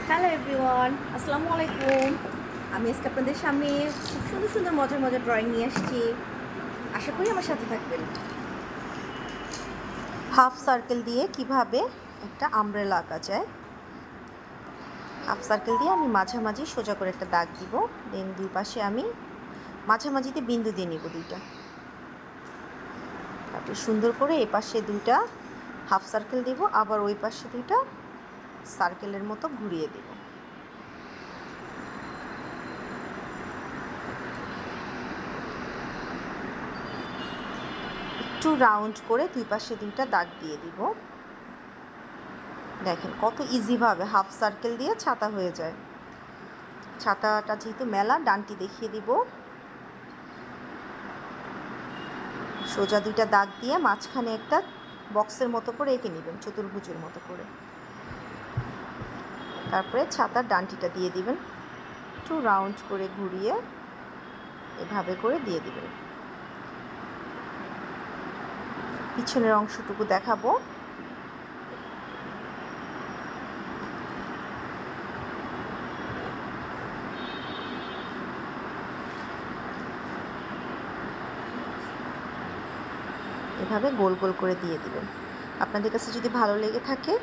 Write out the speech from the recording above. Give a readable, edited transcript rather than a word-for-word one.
Hello everyone, আসসালামু আলাইকুম। আমি আজকে আপনাদের সামনে খুব সুন্দর সুন্দর মজার মজার ড্রয়িং নিয়ে আসছি। আশা করি আমার সাথে থাকবেন। হাফ সার্কেল দিয়ে কিভাবে একটা আমব্রেলা আঁকা যায়। হাফ সার্কেল দিয়ে আমি মাঝামাঝি সোজা করে একটা দাগ দিব, দেন দুই পাশে আমি মাঝামাঝিতে বিন্দু দিয়ে নিব দুইটা। তারপরে সুন্দর করে এই পাশে দুইটা হাফ সার্কেল দিব, আবার ওই পাশে দুইটা সার্কেলের মতো ঘুরিয়ে দিব। একটু রাউন্ড করে দুই পাশে দুইটা দাগ দিয়ে দিব। দেখেন কত ইজিভাবে হাফ সার্কেল দিয়ে ছাতা হয়ে যায়। ছাতাটা যেহেতু মেলা, ডানটি দেখিয়ে দিব। সোজা দুইটা দাগ দিয়ে মাঝখানে একটা বক্সের মতো করে এঁকে নেবেন, চতুর্ভুজের মতো করে। তারপরে ছাতার ডান্টিটা দিয়ে দিবেন, একটু রাউন্ড করে ঘুরিয়ে এভাবে করে দিয়ে দিবেন। পিছনের অংশটুকু দেখাবো। এভাবে গোল গোল করে দিয়ে দিবেন। আপনাদের কাছে যদি ভালো লেগে থাকে